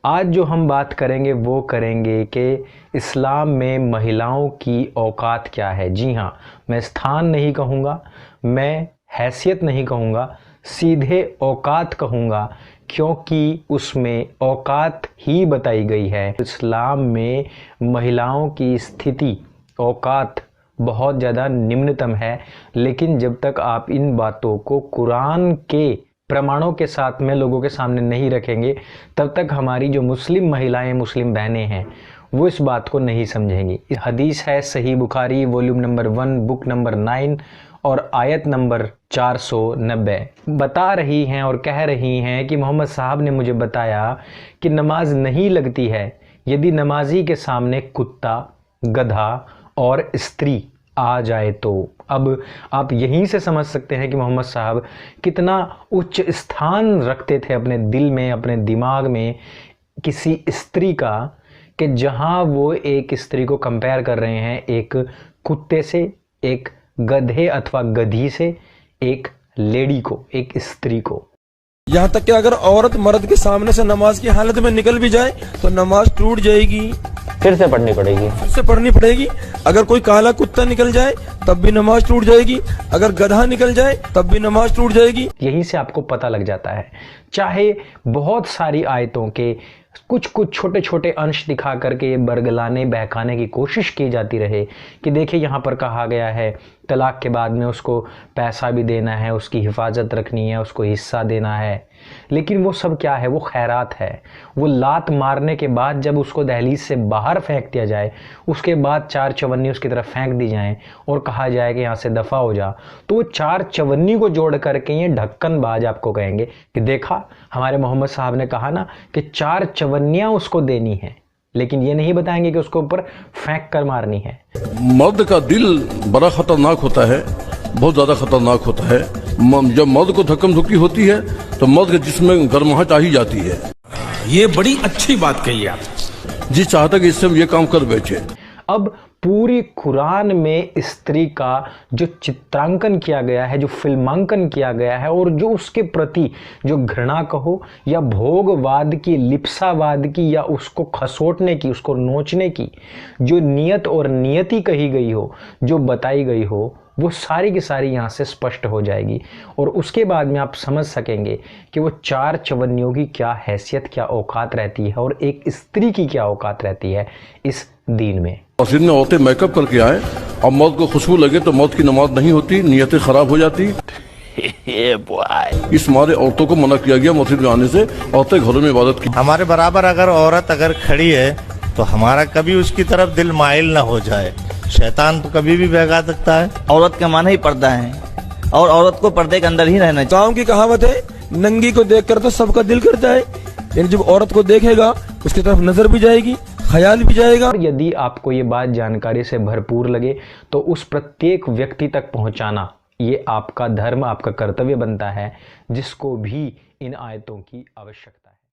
आज जो हम बात करेंगे वो करेंगे कि इस्लाम में महिलाओं की औकात क्या है। जी हाँ, मैं स्थान नहीं कहूँगा, मैं हैसियत नहीं कहूँगा, सीधे औकात कहूँगा, क्योंकि उसमें औकात ही बताई गई है। इस्लाम में महिलाओं की स्थिति, औकात बहुत ज़्यादा निम्नतम है। लेकिन जब तक आप इन बातों को कुरान के प्रमाणों के साथ में लोगों के सामने नहीं रखेंगे, तब तक हमारी जो मुस्लिम महिलाएं, मुस्लिम बहनें हैं, वो इस बात को नहीं समझेंगी। हदीस है सही Bukhari volume number 1 book number 9 और आयत नंबर 490 बता रही हैं और कह रही हैं कि मोहम्मद साहब ने मुझे बताया कि नमाज नहीं लगती है यदि नमाजी के सामने कुत्ता, गधा और स्त्री आ जाए तो। अब आप यहीं से समझ सकते हैं कि मोहम्मद साहब कितना उच्च स्थान रखते थे अपने दिल में, अपने दिमाग में किसी स्त्री का, कि जहां वो एक स्त्री को कंपेयर कर रहे हैं एक कुत्ते से, एक गधे अथवा गधी से, एक लेडी को, एक स्त्री को। यहाँ तक कि अगर औरत मर्द के सामने से नमाज की हालत में निकल भी जाए तो नमाज टूट जाएगी, फिर से पढ़नी पड़ेगी। अगर कोई काला कुत्ता निकल जाए तब भी नमाज टूट जाएगी, अगर गधा निकल जाए तब भी नमाज टूट जाएगी। यहीं से आपको पता लग जाता है। चाहे बहुत सारी आयतों के कुछ कुछ छोटे छोटे अंश दिखा करके बरगलाने, बहकाने की कोशिश की जाती रहे कि देखिए यहाँ पर कहा गया है तलाक के बाद में उसको पैसा भी देना है, उसकी हिफाजत रखनी है, उसको हिस्सा देना है, लेकिन वो सब क्या है? वो खैरात है। वो लात मारने के बाद जब उसको दहलीज से बाहर फेंक दिया जाए, उसके बाद 4 चवन्नी उसकी तरफ फेंक दी जाएं और कहा जाए कि यहाँ से दफ़ा हो जा, तो वो 4 चवन्नी को जोड़ करके ये ढक्कनबाज आपको कहेंगे कि देखा हमारे मोहम्मद साहब ने कहा ना कि 4 चवन्नियाँ उसको देनी है, लेकिन ये नहीं बताएंगे कि उसको ऊपर फेंक कर मारनी है। मर्द का दिल बड़ा खतरनाक होता है, बहुत ज्यादा खतरनाक होता है। जब मर्द को धक्कम धुक्की होती है तो मर्द के जिस्म में गर्माहट आ ही जाती है। ये बड़ी अच्छी बात कही आप। जी चाहता कि इससे ये काम कर बैठे। अब पूरी कुरान में स्त्री का जो चित्रांकन किया गया है, जो फिल्मांकन किया गया है, और जो उसके प्रति जो घृणा कहो या भोगवाद की, लिप्सावाद की, या उसको खसोटने की, उसको नोचने की जो नियत और नियति कही गई हो, जो बताई गई हो, वो सारी की सारी यहाँ से स्पष्ट हो जाएगी। और उसके बाद में आप समझ सकेंगे कि वो 4 चवन्नियों की क्या हैसियत, क्या औकात रहती है और एक स्त्री की क्या औकात रहती है इस दीन में। मस्जिद में औरतें मेकअप करके आए और मर्द को खुशबू लगे तो मर्द की नमाज नहीं होती, नियतें खराब हो जाती। इस मारे औरतों को मना किया गया मस्जिद में आने से, औरतें घरों में इबादत की। हमारे बराबर अगर औरत खड़ी है तो हमारा कभी उसकी तरफ दिल माइल ना हो जाए। शैतान तो कभी भी बहका सकता है। औरत का माना ही पर्दा है और औरत को पर्दे के अंदर ही रहना चाहिए। गाँव की कहावत है, नंगी को देखकर तो सबका दिल करता है, यानी जब औरत को देखेगा उसकी तरफ नजर भी जाएगी, ख्याल भी जाएगा। और यदि आपको ये बात जानकारी से भरपूर लगे तो उस प्रत्येक व्यक्ति तक पहुंचाना ये आपका धर्म, आपका कर्तव्य बनता है, जिसको भी इन आयतों की आवश्यकता